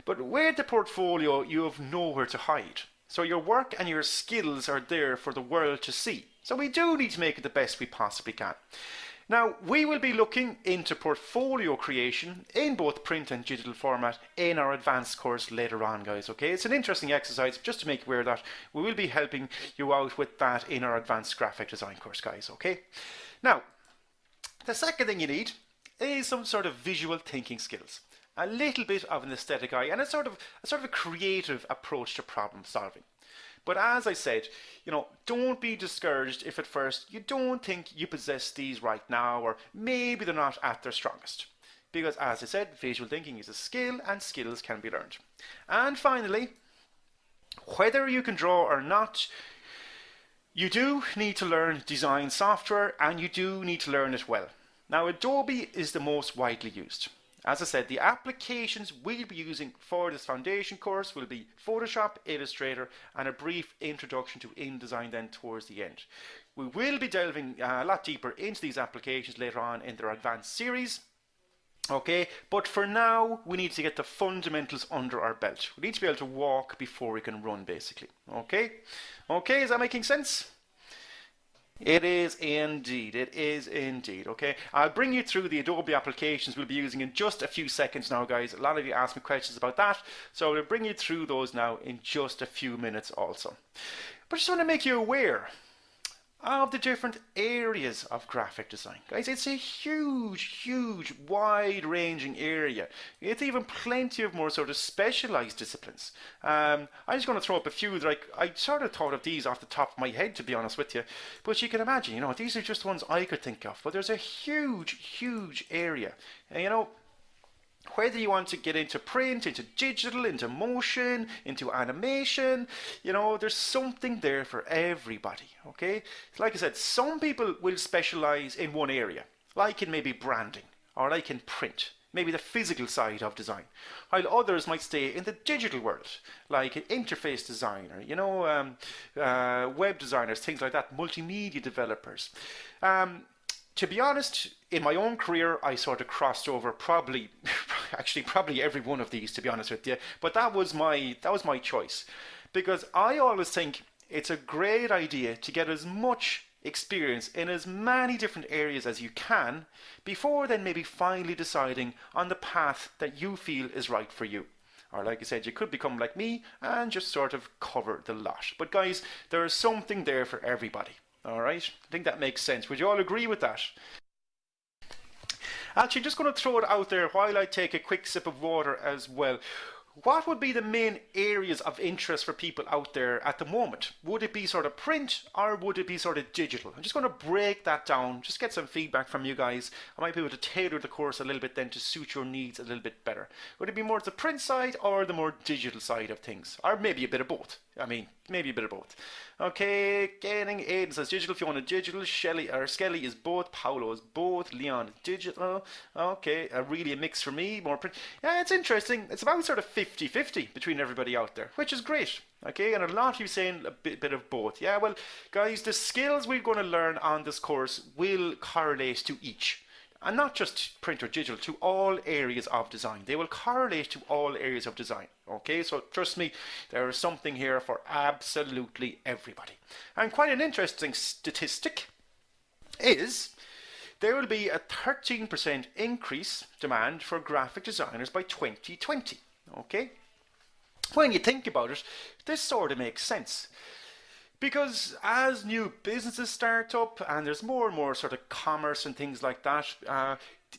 but with the portfolio, you have nowhere to hide. So your work and your skills are there for the world to see. So we do need to make it the best we possibly can. Now, we will be looking into portfolio creation in both print and digital format in our advanced course later on, guys, okay? It's an interesting exercise, just to make you aware that we will be helping you out with that in our advanced graphic design course, guys, okay? Now, the second thing you need is some sort of visual thinking skills. A little bit of an aesthetic eye and a sort of a creative approach to problem solving. But as I said, don't be discouraged if at first you don't think you possess these right now, or maybe they're not at their strongest. Because as I said, visual thinking is a skill and skills can be learned. And finally, whether you can draw or not, you do need to learn design software and you do need to learn it well. Now, Adobe is the most widely used. As I said, the applications we'll be using for this foundation course will be Photoshop, Illustrator, and a brief introduction to InDesign then towards the end. We will be delving a lot deeper into these applications later on in their advanced series. Okay, but for now, we need to get the fundamentals under our belt. We need to be able to walk before we can run, basically. Okay? Okay, is that making sense? It is indeed, okay? I'll bring you through the Adobe applications we'll be using in just a few seconds now, guys. A lot of you asked me questions about that, so I'll bring you through those now in just a few minutes also. But I just want to make you aware of the different areas of graphic design. Guys, it's a huge, wide-ranging area. It's even plenty of more sort of specialized disciplines. I'm just going to throw up a few that I sort of thought of these off the top of my head, to be honest with you. But you can imagine, these are just ones I could think of. But there's a huge area. And, whether you want to get into print, into digital, into motion, into animation, there's something there for everybody, okay? Like I said, some people will specialize in one area, like in maybe branding, or like in print, maybe the physical side of design, while others might stay in the digital world, like an interface designer, web designers, things like that, multimedia developers. To be honest, in my own career, I sort of crossed over probably every one of these, to be honest with you. But that was my choice, because I always think it's a great idea to get as much experience in as many different areas as you can before then maybe finally deciding on the path that you feel is right for you. Or like I said, you could become like me and just sort of cover the lot. But guys, there is something there for everybody. All right, I think that makes sense. Would you all agree with that? Actually, just going to throw it out there while I take a quick sip of water as well. What would be the main areas of interest for people out there at the moment? Would it be sort of print or would it be sort of digital? I'm just going to break that down, just get some feedback from you guys. I might be able to tailor the course a little bit then to suit your needs a little bit better. Would it be more the print side or the more digital side of things? Or maybe a bit of both. I mean, maybe a bit of both. Okay, Gaining Aiden says digital. Fiona digital. Skelly is both. Paolo is both. Leon is digital. Okay, really a mix for me. More print. Yeah, it's interesting. It's about sort of 50-50 between everybody out there, which is great. Okay, and a lot of you saying a bit of both. Yeah, well, guys, the skills we're going to learn on this course will correlate to each. And not just print or digital, to all areas of design. They will correlate to all areas of design. Okay, so trust me, there is something here for absolutely everybody. And quite an interesting statistic is there will be a 13% increase demand for graphic designers by 2020. Okay, when you think about it, this sort of makes sense. Because as new businesses start up and there's more and more sort of commerce and things like that,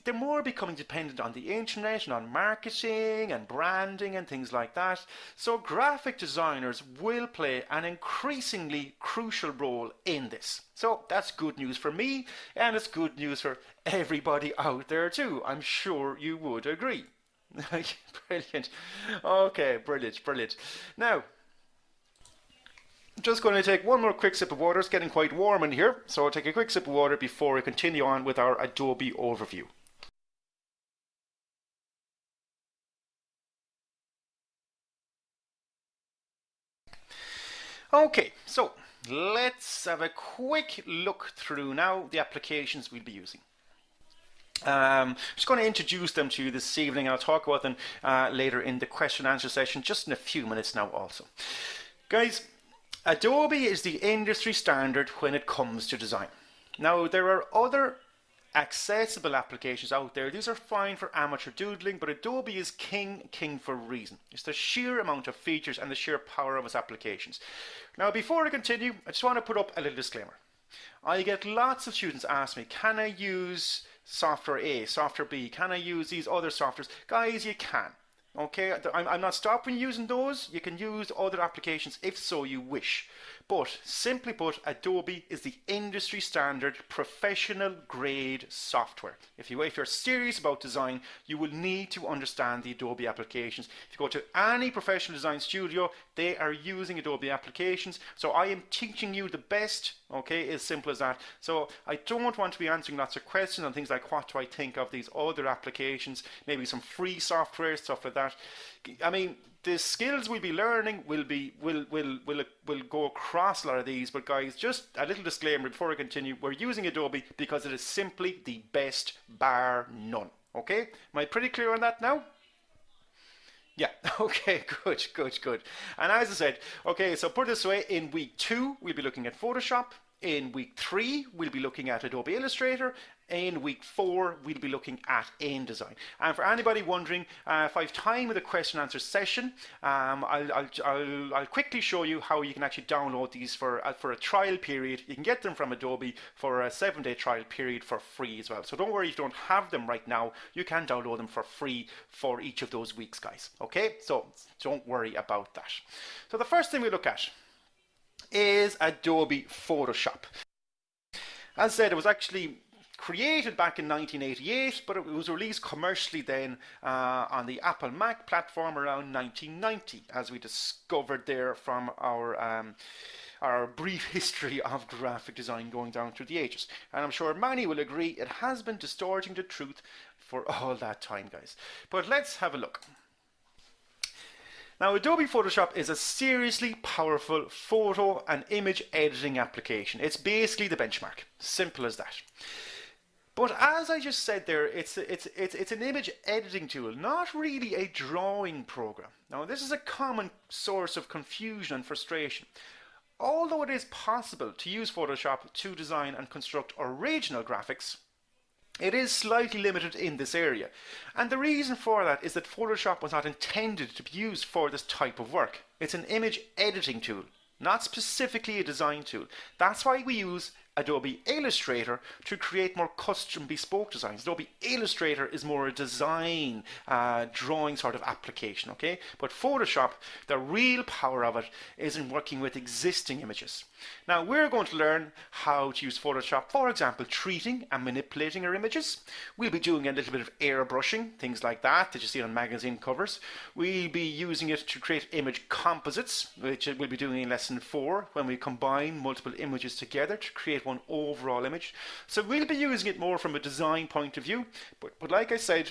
they're more becoming dependent on the internet and on marketing and branding and things like that. So graphic designers will play an increasingly crucial role in this. So that's good news for me, and it's good news for everybody out there too. I'm sure you would agree. Brilliant. Okay, brilliant. Now, just going to take one more quick sip of water. It's getting quite warm in here, so I'll take a quick sip of water before we continue on with our Adobe overview. Okay, so let's have a quick look through now the applications we'll be using. Just going to introduce them to you this evening. I'll talk about them later in the question and answer session, just in a few minutes now also. Guys, Adobe is the industry standard when it comes to design. Now, there are other accessible applications out there. These are fine for amateur doodling, but Adobe is king for a reason. It's the sheer amount of features and the sheer power of its applications. Now, before I continue, I just want to put up a little disclaimer. I get lots of students ask me, can I use software A, software B? Can I use these other softwares? Guys, you can. Okay, I'm not stopping using those. You can use other applications if so you wish. But simply put, Adobe is the industry standard professional grade software. If you're serious about design, you will need to understand the Adobe applications. If you go to any professional design studio, they are using Adobe applications. So I am teaching you the best, okay, as simple as that. So I don't want to be answering lots of questions on things like what do I think of these other applications, maybe some free software, stuff like that. I mean, the skills we'll be learning will go across a lot of these, but guys, just a little disclaimer before I continue. We're using Adobe because it is simply the best, bar none. Okay? Am I pretty clear on that now? Yeah, okay, good. And as I said, okay, so put it this way, in week 2, we'll be looking at Photoshop. In week 3, we'll be looking at Adobe Illustrator. In week 4, we'll be looking at InDesign. And for anybody wondering, if I have time with a question and answer session, I'll quickly show you how you can actually download these for a trial period. You can get them from Adobe for a 7-day trial period for free as well. So don't worry if you don't have them right now. You can download them for free for each of those weeks, guys. Okay, so don't worry about that. So the first thing we look at is Adobe Photoshop. As I said, it was actually created back in 1988, but it was released commercially then on the Apple Mac platform around 1990, as we discovered there from our brief history of graphic design going down through the ages. And I'm sure many will agree it has been distorting the truth for all that time, guys. But let's have a look. Now, Adobe Photoshop is a seriously powerful photo and image editing application. It's basically the benchmark. Simple as that. But as I just said there, it's an image editing tool, not really a drawing program. Now, this is a common source of confusion and frustration. Although it is possible to use Photoshop to design and construct original graphics, it is slightly limited in this area. And the reason for that is that Photoshop was not intended to be used for this type of work. It's an image editing tool, not specifically a design tool. That's why we use Adobe Illustrator to create more custom bespoke designs. Adobe Illustrator is more a design drawing sort of application, okay? But Photoshop, the real power of it is in working with existing images. Now we're going to learn how to use Photoshop, for example, treating and manipulating our images. We'll be doing a little bit of airbrushing, things like that you see on magazine covers. We'll be using it to create image composites, which we'll be doing in lesson 4, when we combine multiple images together to create one overall image. So we'll be using it more from a design point of view, but like I said,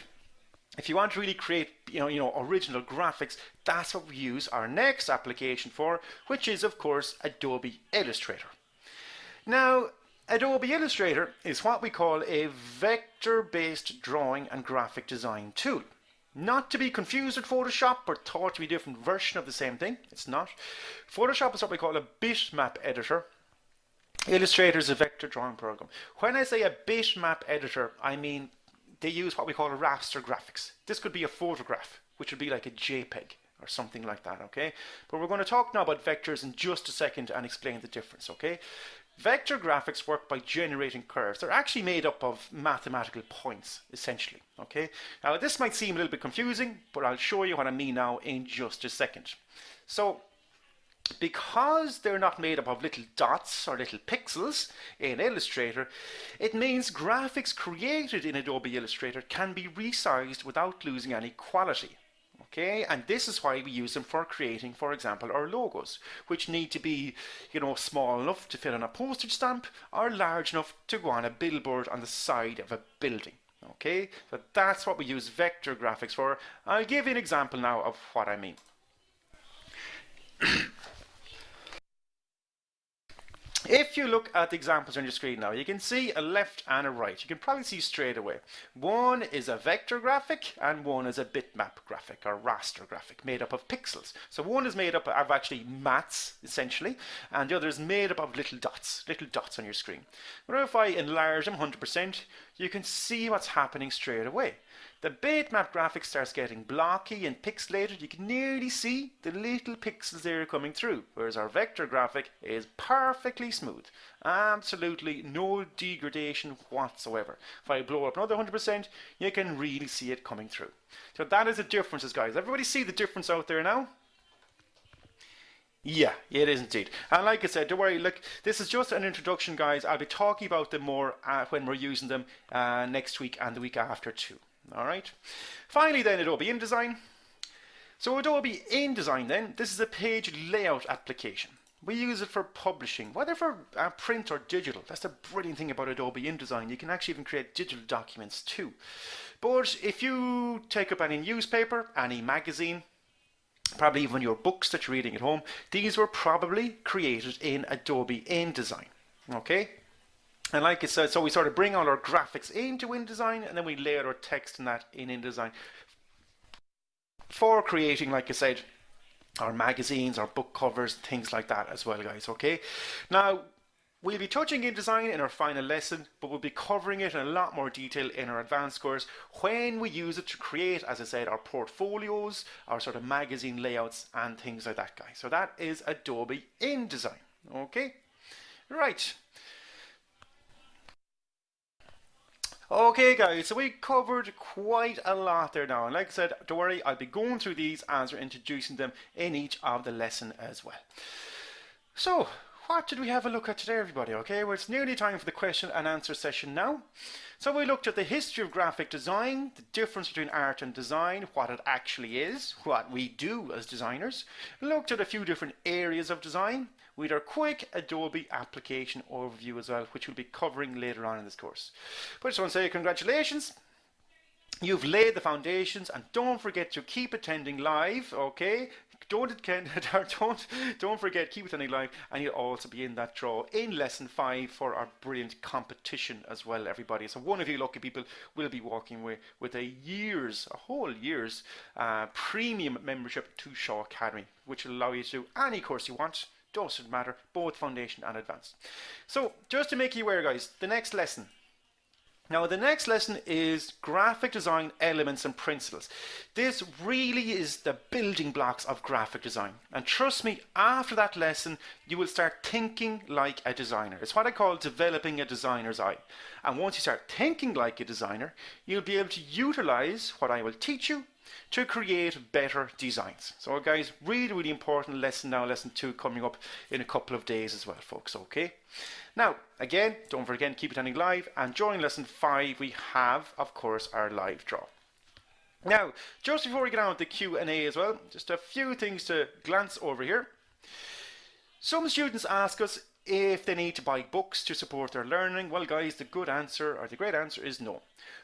if you want to really create original graphics, that's what we use our next application for, which is of course Adobe Illustrator. Now Adobe Illustrator is what we call a vector-based drawing and graphic design tool. Not to be confused with Photoshop or thought to be a different version of the same thing. It's not. Photoshop is what we call a bitmap editor. Illustrator is a vector drawing program. When I say a bitmap editor, I mean they use what we call a raster graphics. This could be a photograph, which would be like a JPEG or something like that, okay? But we're going to talk now about vectors in just a second and explain the difference, okay? Vector graphics work by generating curves. They're actually made up of mathematical points, essentially, okay? Now this might seem a little bit confusing, but I'll show you what I mean now in just a second. So, because they're not made up of little dots or little pixels in Illustrator, it means graphics created in Adobe Illustrator can be resized without losing any quality. Okay, and this is why we use them for creating, for example, our logos, which need to be, small enough to fit on a postage stamp or large enough to go on a billboard on the side of a building. Okay, so that's what we use vector graphics for. I'll give you an example now of what I mean. If you look at the examples on your screen now, you can see a left and a right. You can probably see straight away. One is a vector graphic and one is a bitmap graphic or raster graphic made up of pixels. So one is made up of actually mats, essentially, and the other is made up of little dots on your screen. But if I enlarge them 100%, you can see what's happening straight away. The bitmap graphic starts getting blocky and pixelated. You can nearly see the little pixels there coming through, whereas our vector graphic is perfectly smooth. Absolutely no degradation whatsoever. If I blow up another 100%, you can really see it coming through. So that is the differences, guys. Everybody see the difference out there now? Yeah, it is indeed. And like I said, don't worry, look, this is just an introduction, guys. I'll be talking about them more when we're using them next week and the week after too. Alright, finally then Adobe InDesign. So Adobe InDesign then, this is a page layout application. We use it for publishing, whether for print or digital. That's the brilliant thing about Adobe InDesign. You can actually even create digital documents too. But if you take up any newspaper, any magazine, probably even your books that you're reading at home, these were probably created in Adobe InDesign. Okay? And like I said, so we sort of bring all our graphics into InDesign and then we layer our text in that in InDesign for creating, like I said, our magazines, our book covers, things like that as well, guys, okay? Now, we'll be touching InDesign in our final lesson, but we'll be covering it in a lot more detail in our advanced course when we use it to create, as I said, our portfolios, our sort of magazine layouts and things like that, guys. So that is Adobe InDesign, okay? Right. Okay guys, so we covered quite a lot there now, and like I said, don't worry, I'll be going through these as we're introducing them in each of the lesson as well. So, what did we have a look at today, everybody? Okay, well, it's nearly time for the question and answer session now. So we looked at the history of graphic design, the difference between art and design, what it actually is, what we do as designers. We looked at a few different areas of design. We had our quick Adobe application overview as well, which we'll be covering later on in this course. But I just want to say congratulations. You've laid the foundations, and don't forget to keep attending live, okay? Don't forget, keep attending live, and you'll also be in that draw in lesson 5 for our brilliant competition as well, everybody. So one of you lucky people will be walking away with a whole year's premium membership to Shaw Academy, which will allow you to do any course you want. Doesn't matter, both foundation and advanced. So just to make you aware, guys, the next lesson Now the next lesson is graphic design elements and principles. This really is the building blocks of graphic design. And trust me, after that lesson, you will start thinking like a designer. It's what I call developing a designer's eye. And once you start thinking like a designer, you'll be able to utilize what I will teach you to create better designs. So guys, really important lesson now, lesson 2 coming up in a couple of days as well, folks, okay? Now, again, don't forget to keep attending live, and during lesson 5 we have, of course, our live draw. Now, just before we get on with the Q&A as well, just a few things to glance over here. Some students ask us if they need to buy books to support their learning. Well guys, the good answer, or the great answer, is no.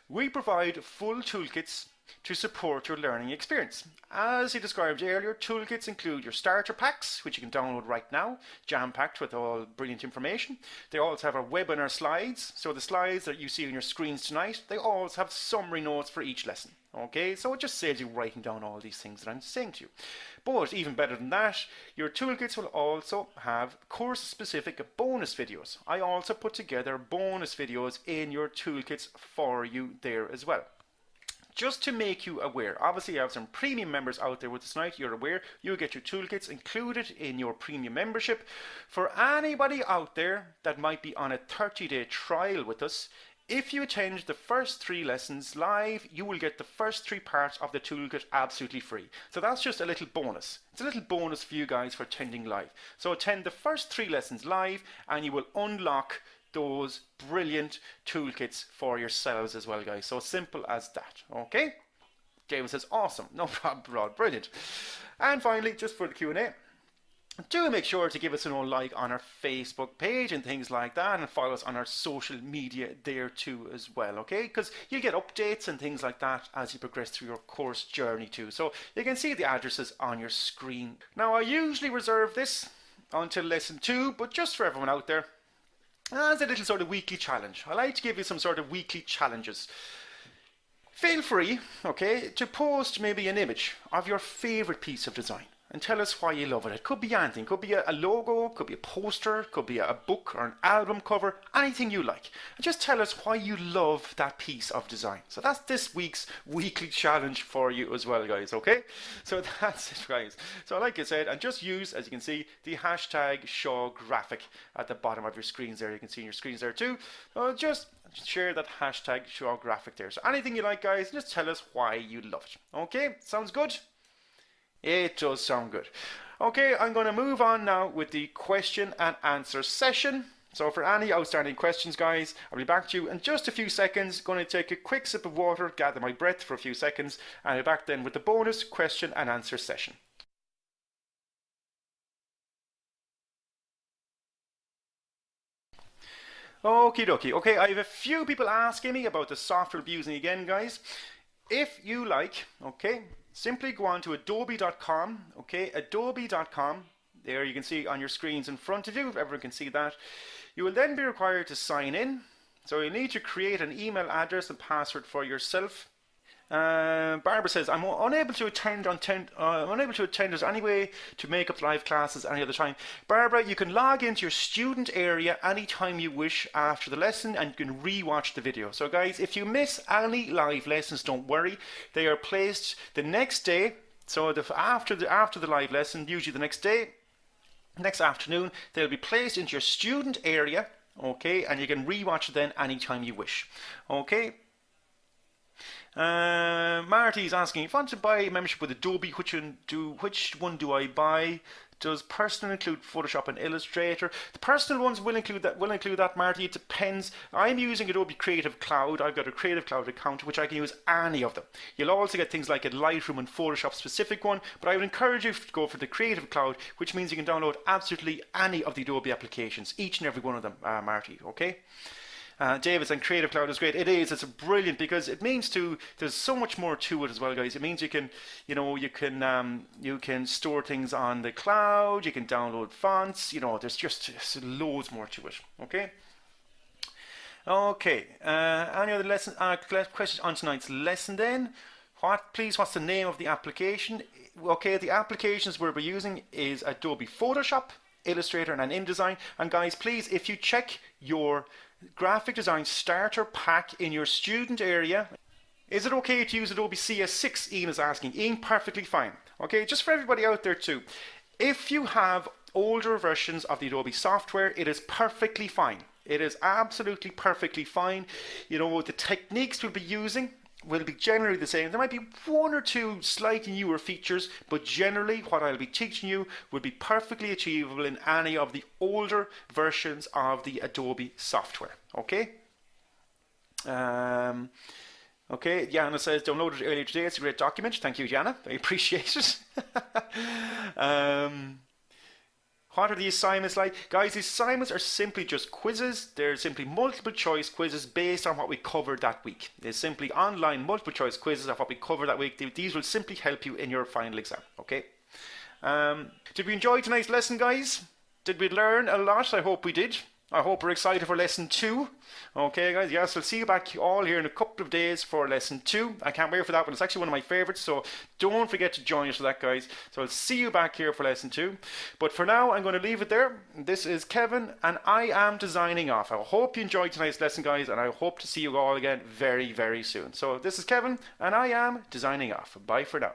We provide full toolkits to support your learning experience. As he described earlier, toolkits include your starter packs, which you can download right now, jam-packed with all brilliant information. They also have our webinar slides, so the slides that you see on your screens tonight, they always have summary notes for each lesson. Okay, so it just saves you writing down all these things that I'm saying to you. But even better than that, your toolkits will also have course-specific bonus videos. I also put together bonus videos in your toolkits for you there as well. Just to make you aware, obviously I have some premium members out there with us tonight. You're aware you'll get your toolkits included in your premium membership. For anybody out there that might be on a 30-day trial with us, if you attend the first 3 lessons live, you will get the first 3 parts of the toolkit absolutely free. So that's just a little bonus. It's a little bonus for you guys for attending live. So attend the first 3 lessons live and you will unlock those brilliant toolkits for yourselves as well, guys. So simple as that, okay? David says, awesome. No problem, Rod. Brilliant. And finally, just for the Q&A, do make sure to give us an old like on our Facebook page and things like that, and follow us on our social media there too as well, okay? Because you'll get updates and things like that as you progress through your course journey too. So you can see the addresses on your screen. Now, I usually reserve this until lesson 2, but just for everyone out there, as a little sort of weekly challenge. I like to give you some sort of weekly challenges. Feel free, okay, to post maybe an image of your favorite piece of design and tell us why you love it. It could be anything. It could be a logo, could be a poster, could be a book or an album cover, anything you like. And just tell us why you love that piece of design. So that's this week's weekly challenge for you as well, guys, okay? So that's it, guys. So like I said, and just use, as you can see, the hashtag #ShawGraphic at the bottom of your screens there. You can see in your screens there too. Just share that hashtag #ShawGraphic there. So anything you like, guys, just tell us why you love it. Okay, sounds good? It does sound good. Okay, I'm going to move on now with the question and answer session. So for any outstanding questions, guys, I'll be back to you in just a few seconds. Going to take a quick sip of water, gather my breath for a few seconds, and I'll be back then with the bonus question and answer session. Okie dokie. Okay, I have a few people asking me about the software we're using again, guys. If you like, okay, simply go on to adobe.com, okay, adobe.com. There you can see on your screens in front of you, if everyone can see that. You will then be required to sign in. So you need to create an email address and password for yourself. Barbara says, I'm unable to attend. Is there any way to make up live classes any other time? Barbara, you can log into your student area anytime you wish after the lesson, and you can re-watch the video. So guys, if you miss any live lessons, don't worry. They are placed the next day. So after the live lesson, usually the next day, next afternoon, they'll be placed into your student area, okay, and you can re-watch it then anytime you wish, okay. Marty's asking, if I want to buy a membership with Adobe, which one do I buy? Does personal include Photoshop and Illustrator? The personal ones will include that, Marty. It depends. I'm using Adobe Creative Cloud. I've got a Creative Cloud account, which I can use any of them. You'll also get things like a Lightroom and Photoshop specific one, but I would encourage you to go for the Creative Cloud, which means you can download absolutely any of the Adobe applications, each and every one of them, Marty, okay? David's and Creative Cloud is great. It is. It's brilliant because it means there's so much more to it as well, guys. It means you can, you can store things on the cloud. You can download fonts. There's just loads more to it. Okay. Okay. Any other questions on tonight's lesson then? What's the name of the application? Okay, the applications we'll be using is Adobe Photoshop, Illustrator and InDesign. And guys, please, if you check your graphic design starter pack in your student area, is it okay to use Adobe CS6? Ian is asking. Ian, perfectly fine. Okay, just for everybody out there too. If you have older versions of the Adobe software, it is perfectly fine. It is absolutely perfectly fine. You know, the techniques we'll be using will be generally the same. There might be one or two slightly newer features, but generally what I'll be teaching you will be perfectly achievable in any of the older versions of the Adobe software. Okay? Okay, Jana says, downloaded it earlier today. It's a great document. Thank you, Jana. I appreciate it. What are the assignments like? Guys, the assignments are simply just quizzes. They're simply multiple choice quizzes based on what we covered that week. They're simply online multiple choice quizzes of what we covered that week. These will simply help you in your final exam, okay? Did we enjoy tonight's lesson, guys? Did we learn a lot? I hope we did. I hope we're excited for lesson 2. Okay, guys, yes, I'll see you back all here in a couple of days for lesson 2. I can't wait for that one. It's actually one of my favorites, so don't forget to join us for that, guys. So I'll see you back here for lesson 2. But for now, I'm going to leave it there. This is Kevin, and I am designing off. I hope you enjoyed tonight's lesson, guys, and I hope to see you all again very, very soon. So this is Kevin, and I am designing off. Bye for now.